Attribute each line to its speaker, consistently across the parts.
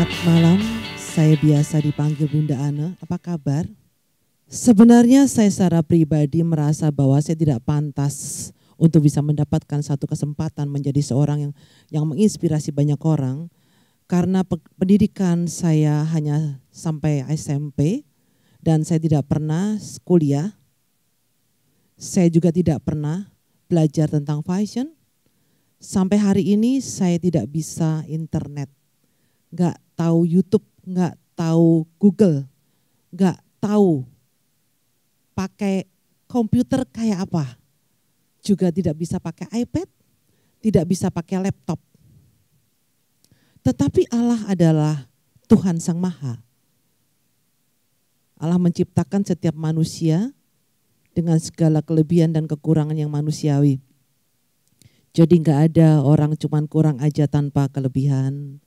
Speaker 1: Selamat malam, saya biasa dipanggil Bunda Ana. Apa kabar? Sebenarnya saya secara pribadi merasa bahwa saya tidak pantas untuk bisa mendapatkan satu kesempatan menjadi seorang yang menginspirasi banyak orang. Karena pendidikan saya hanya sampai SMP dan saya tidak pernah kuliah. Saya juga tidak pernah belajar tentang fashion. Sampai hari ini saya tidak bisa internet. Nggak tahu YouTube, nggak tahu Google, nggak tahu pakai komputer kayak apa. Juga tidak bisa pakai iPad, tidak bisa pakai laptop. Tetapi Allah adalah Tuhan Sang Maha. Allah menciptakan setiap manusia dengan segala kelebihan dan kekurangan yang manusiawi. Jadi nggak ada orang cuman kurang aja tanpa kelebihan.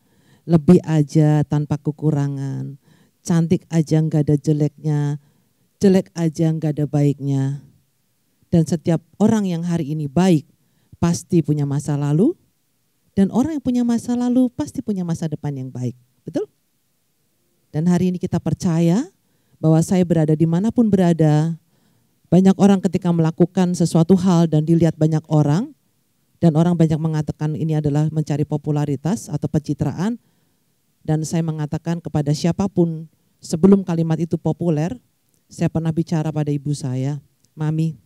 Speaker 1: Lebih aja tanpa kekurangan, cantik aja nggak ada jeleknya, jelek aja nggak ada baiknya. Dan setiap orang yang hari ini baik pasti punya masa lalu, dan orang yang punya masa lalu pasti punya masa depan yang baik, betul? Dan hari ini kita percaya bahwa saya berada dimanapun berada, banyak orang ketika melakukan sesuatu hal dan dilihat banyak orang, dan orang banyak mengatakan ini adalah mencari popularitas atau pencitraan. Dan saya mengatakan kepada siapapun sebelum kalimat itu populer, saya pernah bicara pada ibu saya, Mami,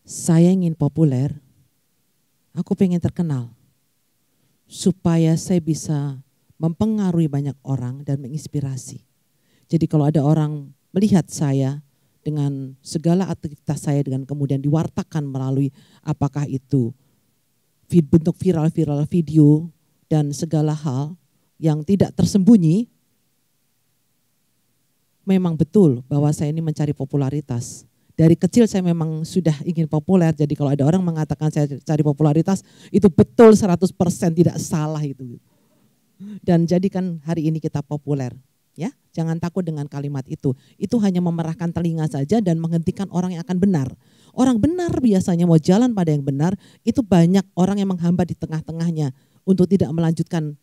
Speaker 1: saya ingin populer, aku pengen terkenal, supaya saya bisa mempengaruhi banyak orang dan menginspirasi. Jadi kalau ada orang melihat saya dengan segala aktivitas saya dengan kemudian diwartakan melalui apakah itu bentuk viral-viral video dan segala hal, yang tidak tersembunyi, memang betul bahwa saya ini mencari popularitas. Dari kecil saya memang sudah ingin populer, jadi kalau ada orang mengatakan saya cari popularitas, itu betul 100% tidak salah itu. Dan jadikan hari ini kita populer. Ya, jangan takut dengan kalimat itu. Itu hanya memerahkan telinga saja dan menghentikan orang yang akan benar. Orang benar biasanya mau jalan pada yang benar, itu banyak orang yang menghambat di tengah-tengahnya untuk tidak melanjutkan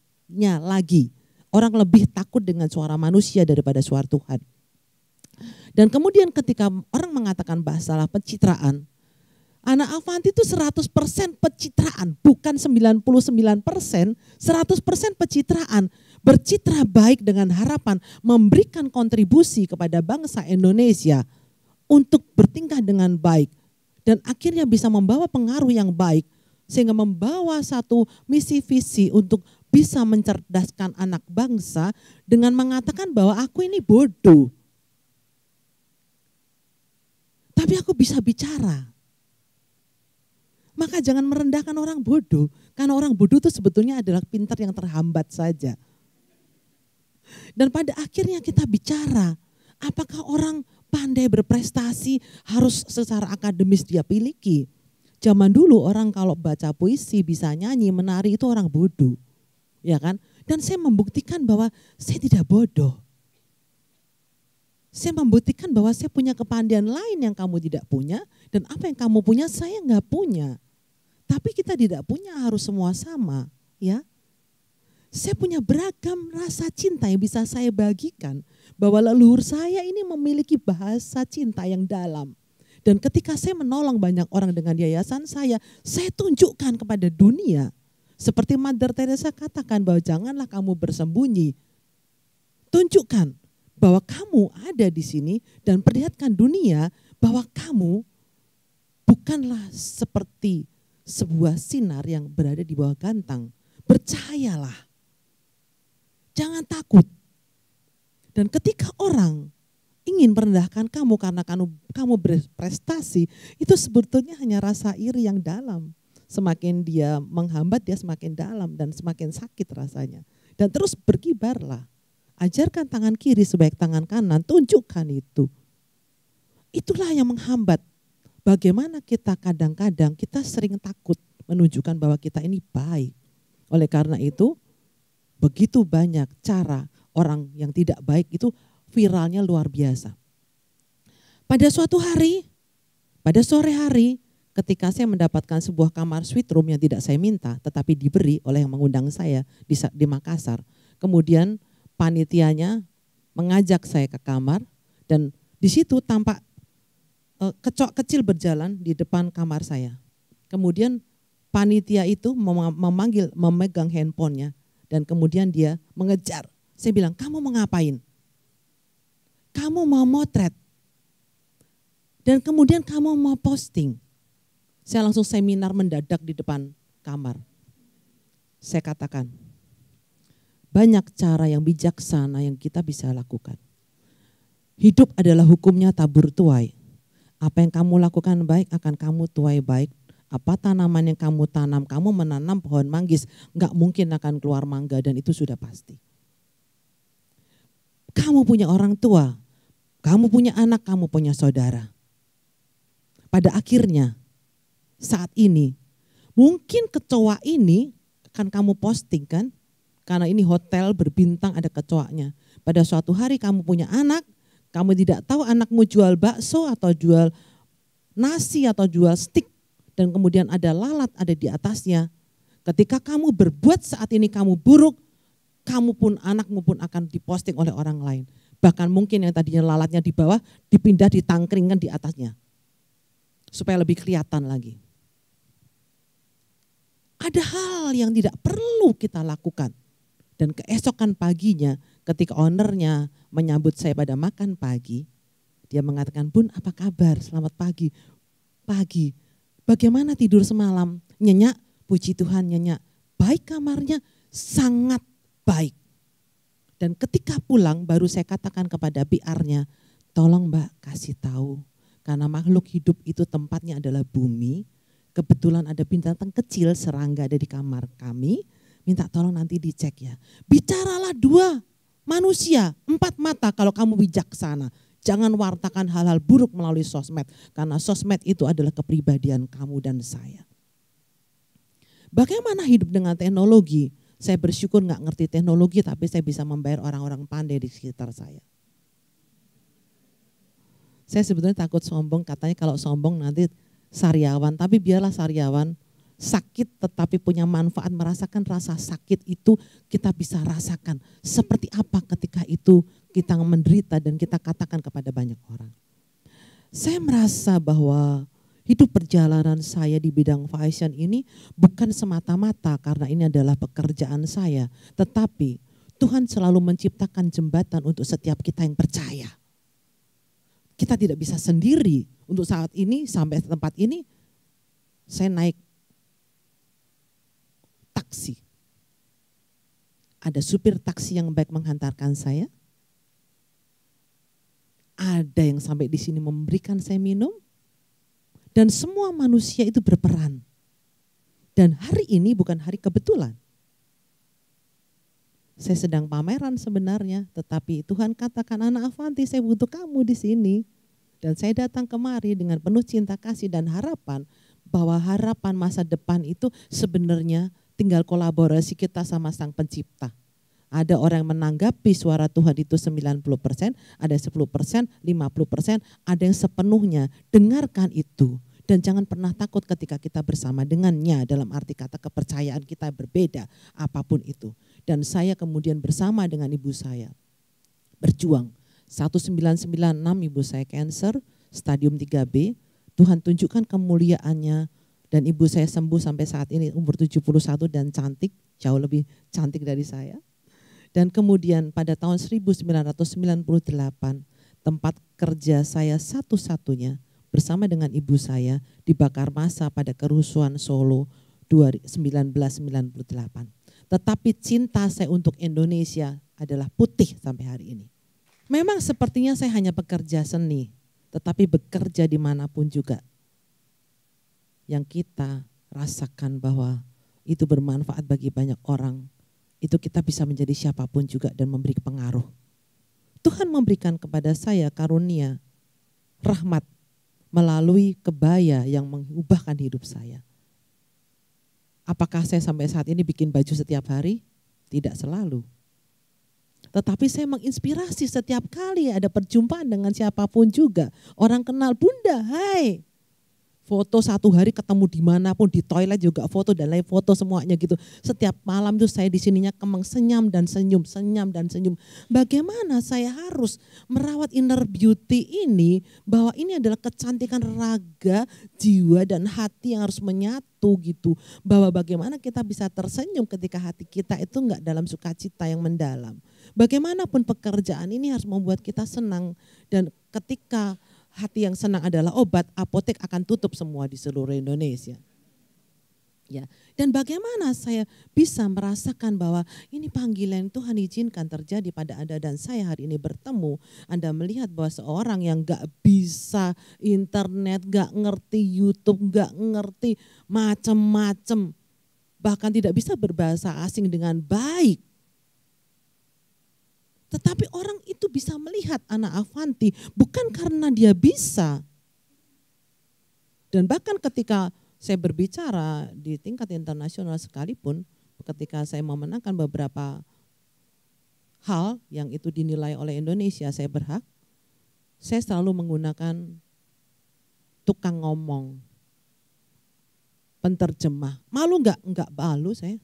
Speaker 1: lagi. Orang lebih takut dengan suara manusia daripada suara Tuhan. Dan kemudian ketika orang mengatakan masalah pencitraan, anak Avanti itu 100% pencitraan, bukan 99%, 100% pencitraan. Bercitra baik dengan harapan memberikan kontribusi kepada bangsa Indonesia untuk bertingkah dengan baik. Dan akhirnya bisa membawa pengaruh yang baik, sehingga membawa satu misi visi untuk bisa mencerdaskan anak bangsa dengan mengatakan bahwa aku ini bodoh. Tapi aku bisa bicara. Maka jangan merendahkan orang bodoh. Karena orang bodoh itu sebetulnya adalah pintar yang terhambat saja. Dan pada akhirnya kita bicara. Apakah orang pandai berprestasi harus secara akademis dia miliki? Zaman dulu orang kalau baca puisi, bisa nyanyi, menari itu orang bodoh. Ya kan? Dan saya membuktikan bahwa saya tidak bodoh. Saya membuktikan bahwa saya punya kepandaian lain yang kamu tidak punya, dan apa yang kamu punya saya nggak punya. Tapi kita tidak punya harus semua sama, ya. Saya punya beragam rasa cinta yang bisa saya bagikan, bahwa leluhur saya ini memiliki bahasa cinta yang dalam. Dan ketika saya menolong banyak orang dengan yayasan saya tunjukkan kepada dunia. Seperti Mother Teresa katakan bahwa janganlah kamu bersembunyi. Tunjukkan bahwa kamu ada di sini dan perlihatkan dunia bahwa kamu bukanlah seperti sebuah sinar yang berada di bawah gantang. Percayalah. Jangan takut. Dan ketika orang ingin merendahkan kamu karena kamu berprestasi, itu sebetulnya hanya rasa iri yang dalam. Semakin dia menghambat, dia semakin dalam dan semakin sakit rasanya. Dan terus berkibarlah. Ajarkan tangan kiri sebaik tangan kanan, tunjukkan itu. Itulah yang menghambat. Bagaimana kita kadang-kadang kita sering takut menunjukkan bahwa kita ini baik. Oleh karena itu, begitu banyak cara orang yang tidak baik itu viralnya luar biasa. Pada suatu hari, pada sore hari, ketika saya mendapatkan sebuah kamar suite room yang tidak saya minta, tetapi diberi oleh yang mengundang saya di Makassar. Kemudian panitianya mengajak saya ke kamar dan di situ tampak kecoak kecil berjalan di depan kamar saya. Kemudian panitia itu memegang handphonenya dan kemudian dia mengejar. Saya bilang, kamu mau ngapain? Kamu mau motret. Dan kemudian kamu mau posting. Saya langsung seminar mendadak di depan kamar. Saya katakan, banyak cara yang bijaksana yang kita bisa lakukan. Hidup adalah hukumnya tabur tuai. Apa yang kamu lakukan baik akan kamu tuai baik. Apa tanaman yang kamu tanam, kamu menanam pohon manggis, gak mungkin akan keluar mangga dan itu sudah pasti. Kamu punya orang tua, kamu punya anak, kamu punya saudara. Pada akhirnya saat ini mungkin kecoa ini akan kamu posting kan, karena ini hotel berbintang ada kecoanya. Pada suatu hari kamu punya anak, kamu tidak tahu anakmu jual bakso atau jual nasi atau jual steak dan kemudian ada lalat ada di atasnya. Ketika kamu berbuat saat ini kamu buruk, kamu pun anakmu pun akan diposting oleh orang lain. Bahkan mungkin yang tadinya lalatnya di bawah dipindah ditangkringkan di atasnya. Supaya lebih kelihatan lagi. Ada hal yang tidak perlu kita lakukan. Dan keesokan paginya ketika ownernya menyambut saya pada makan pagi, dia mengatakan, Bun apa kabar, selamat pagi. Pagi, bagaimana tidur semalam? Nyenyak, puji Tuhan nyenyak. Baik kamarnya, sangat baik. Dan ketika pulang baru saya katakan kepada PR-nya, tolong Mbak kasih tahu. Karena makhluk hidup itu tempatnya adalah bumi. Kebetulan ada binatang kecil serangga ada di kamar kami. Minta tolong nanti dicek ya. Bicaralah 2 manusia, 4 mata kalau kamu bijaksana. Jangan wartakan hal-hal buruk melalui sosmed. Karena sosmed itu adalah kepribadian kamu dan saya. Bagaimana hidup dengan teknologi? Saya bersyukur gak ngerti teknologi tapi saya bisa membayar orang-orang pandai di sekitar saya. Saya sebetulnya takut sombong, katanya kalau sombong nanti sariawan. Tapi biarlah sariawan. Sakit tetapi punya manfaat, merasakan rasa sakit itu kita bisa rasakan. Seperti apa ketika itu kita menderita dan kita katakan kepada banyak orang. Saya merasa bahwa hidup perjalanan saya di bidang fashion ini bukan semata-mata karena ini adalah pekerjaan saya. Tetapi Tuhan selalu menciptakan jembatan untuk setiap kita yang percaya. Kita tidak bisa sendiri. Untuk saat ini sampai tempat ini saya naik taksi. Ada supir taksi yang baik menghantarkan saya. Ada yang sampai di sini memberikan saya minum. Dan semua manusia itu berperan. Dan hari ini bukan hari kebetulan. Saya sedang pameran sebenarnya, tetapi Tuhan katakan, anak Avanti saya butuh kamu di sini. Dan saya datang kemari dengan penuh cinta kasih dan harapan bahwa harapan masa depan itu sebenarnya tinggal kolaborasi kita sama Sang Pencipta. Ada orang yang menanggapi suara Tuhan itu 90%, ada 10%, 50%, ada yang sepenuhnya. Dengarkan itu dan jangan pernah takut ketika kita bersama dengannya, dalam arti kata kepercayaan kita berbeda apapun itu. Dan saya kemudian bersama dengan ibu saya berjuang. 1996 ibu saya cancer, stadium 3B, Tuhan tunjukkan kemuliaannya. Dan ibu saya sembuh sampai saat ini umur 71 dan cantik, jauh lebih cantik dari saya. Dan kemudian pada tahun 1998 tempat kerja saya satu-satunya bersama dengan ibu saya dibakar massa pada kerusuhan Solo 1998. Tetapi cinta saya untuk Indonesia adalah putih sampai hari ini. Memang sepertinya saya hanya pekerja seni, tetapi bekerja dimanapun juga. Yang kita rasakan bahwa itu bermanfaat bagi banyak orang, itu kita bisa menjadi siapapun juga dan memberi pengaruh. Tuhan memberikan kepada saya karunia, rahmat melalui kebaya yang mengubahkan hidup saya. Apakah saya sampai saat ini bikin baju setiap hari? Tidak selalu. Tetapi saya menginspirasi setiap kali ada perjumpaan dengan siapapun juga. Orang kenal, Bunda, hai. Foto 1 hari ketemu dimanapun, di toilet juga foto dan lain foto semuanya gitu. Setiap malam tuh saya di sininya kemeng senyum dan senyum, senyum dan senyum. Bagaimana saya harus merawat inner beauty ini, bahwa ini adalah kecantikan raga, jiwa dan hati yang harus menyatu gitu. Bahwa bagaimana kita bisa tersenyum ketika hati kita itu enggak dalam sukacita yang mendalam. Bagaimanapun pekerjaan ini harus membuat kita senang, dan ketika hati yang senang adalah obat, apotek akan tutup semua di seluruh Indonesia. Ya, dan bagaimana saya bisa merasakan bahwa ini panggilan Tuhan izinkan terjadi pada Anda dan saya hari ini bertemu. Anda melihat bahwa seorang yang gak bisa internet, gak ngerti YouTube, gak ngerti macam-macam, bahkan tidak bisa berbahasa asing dengan baik. Tetapi orang itu bisa melihat anak Avanti bukan karena dia bisa. Dan bahkan ketika saya berbicara di tingkat internasional sekalipun, ketika saya memenangkan beberapa hal yang itu dinilai oleh Indonesia, saya berhak, saya selalu menggunakan tukang ngomong, penterjemah. Malu enggak? Enggak malu saya.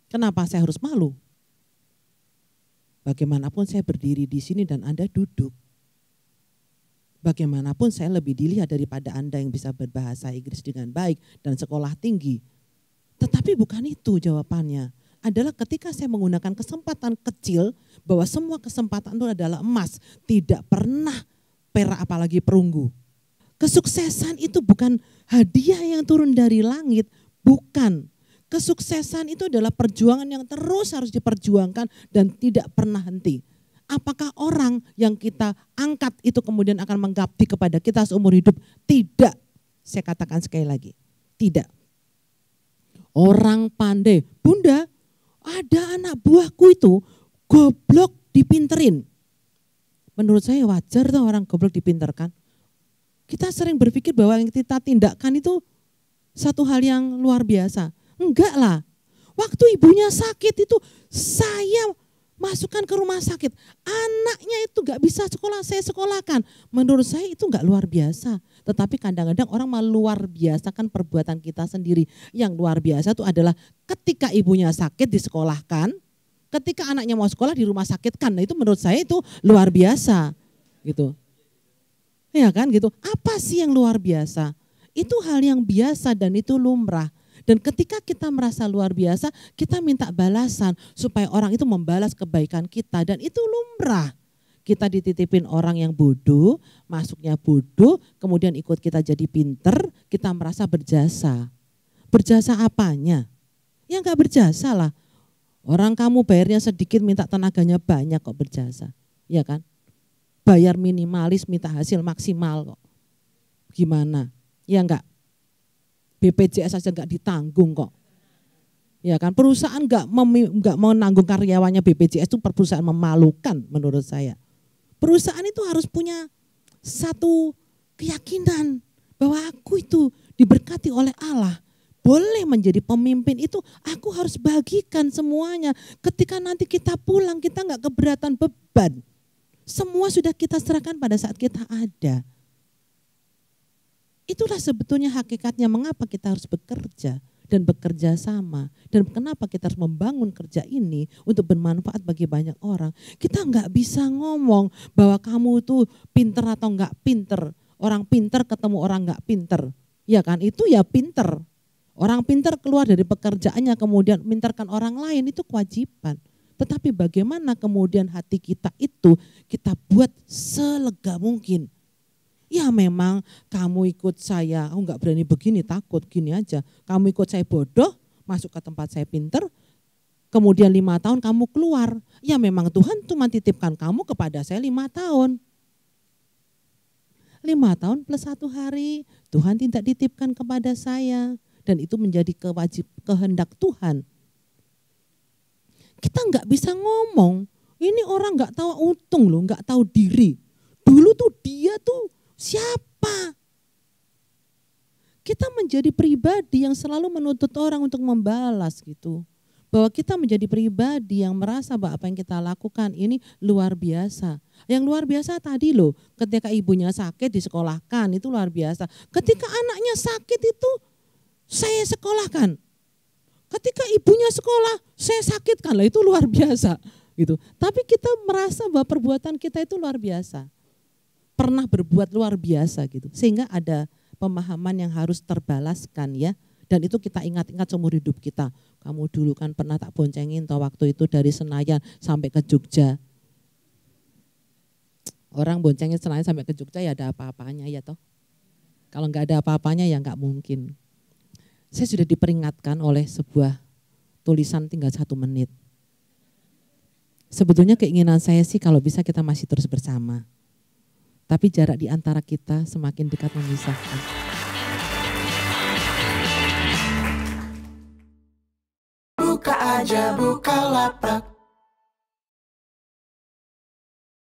Speaker 1: Kenapa saya harus malu? Bagaimanapun saya berdiri di sini dan Anda duduk. Bagaimanapun saya lebih dilihat daripada Anda yang bisa berbahasa Inggris dengan baik dan sekolah tinggi. Tetapi bukan itu jawabannya. Adalah ketika saya menggunakan kesempatan kecil, bahwa semua kesempatan itu adalah emas. Tidak pernah perak apalagi perunggu. Kesuksesan itu bukan hadiah yang turun dari langit. Bukan. Kesuksesan itu adalah perjuangan yang terus harus diperjuangkan dan tidak pernah henti. Apakah orang yang kita angkat itu kemudian akan mengabdi kepada kita seumur hidup? Tidak. Saya katakan sekali lagi, tidak. Orang pandai, Bunda, ada anak buahku itu goblok dipinterin. Menurut saya wajar tuh orang goblok dipinterkan. Kita sering berpikir bahwa yang kita tindakan itu satu hal yang luar biasa. Enggak lah, waktu ibunya sakit itu saya masukkan ke rumah sakit. Anaknya itu gak bisa sekolah, saya sekolahkan. Menurut saya itu gak luar biasa. Tetapi kadang-kadang orang meluar biasakan perbuatan kita sendiri. Yang luar biasa itu adalah ketika ibunya sakit disekolahkan, ketika anaknya mau sekolah di rumah sakit kan. Nah itu menurut saya itu luar biasa gitu. Ya kan gitu. Apa sih yang luar biasa? Itu hal yang biasa dan itu lumrah. Dan ketika kita merasa luar biasa, kita minta balasan supaya orang itu membalas kebaikan kita. Dan itu lumrah. Kita dititipin orang yang bodoh, masuknya bodoh, kemudian ikut kita jadi pinter, kita merasa berjasa. Berjasa apanya? Ya enggak berjasa lah. Orang kamu bayarnya sedikit, minta tenaganya banyak kok berjasa. Ya kan? Bayar minimalis, minta hasil maksimal kok. Gimana? Ya enggak? BPJS saja enggak ditanggung kok. Ya kan, perusahaan enggak menanggung karyawannya BPJS itu perusahaan memalukan menurut saya. Perusahaan itu harus punya satu keyakinan bahwa aku itu diberkati oleh Allah. Boleh menjadi pemimpin itu aku harus bagikan semuanya. Ketika nanti kita pulang kita enggak keberatan beban. Semua sudah kita serahkan pada saat kita ada. Itulah sebetulnya hakikatnya mengapa kita harus bekerja dan bekerja sama. Dan kenapa kita harus membangun kerja ini untuk bermanfaat bagi banyak orang. Kita enggak bisa ngomong bahwa kamu itu pinter atau enggak pinter. Orang pinter ketemu orang enggak pinter. Ya kan, itu ya pinter. Orang pinter keluar dari pekerjaannya kemudian minterkan orang lain itu kewajiban. Tetapi bagaimana kemudian hati kita itu kita buat selega mungkin. Ya memang kamu ikut saya, aku enggak berani begini, takut gini aja. Kamu ikut saya bodoh, masuk ke tempat saya pinter, kemudian 5 tahun kamu keluar. Ya memang Tuhan cuma titipkan kamu kepada saya 5 tahun. 5 tahun plus 1 hari, Tuhan tidak titipkan kepada saya. Dan itu menjadi kehendak Tuhan. Kita enggak bisa ngomong, ini orang enggak tahu untung loh, enggak tahu diri. Dulu tuh dia tuh siapa? Kita menjadi pribadi yang selalu menuntut orang untuk membalas gitu. Bahwa kita menjadi pribadi yang merasa bahwa apa yang kita lakukan ini luar biasa. Yang luar biasa tadi loh, ketika ibunya sakit disekolahkan, itu luar biasa. Ketika anaknya sakit itu saya sekolahkan. Ketika ibunya sekolah, saya sakitkan, lah itu luar biasa gitu. Tapi kita merasa bahwa perbuatan kita itu luar biasa. Pernah berbuat luar biasa gitu. Sehingga ada pemahaman yang harus terbalaskan ya. Dan itu kita ingat-ingat seumur hidup kita. Kamu dulu kan pernah tak boncengin toh waktu itu dari Senayan sampai ke Jogja. Orang boncengin Senayan sampai ke Jogja ya ada apa-apanya ya toh. Kalau nggak ada apa-apanya ya nggak mungkin. Saya sudah diperingatkan oleh sebuah tulisan tinggal 1 menit. Sebetulnya keinginan saya sih kalau bisa kita masih terus bersama. Tapi jarak di antara kita semakin dekat memisahkan.
Speaker 2: Buka aja Bukalapak.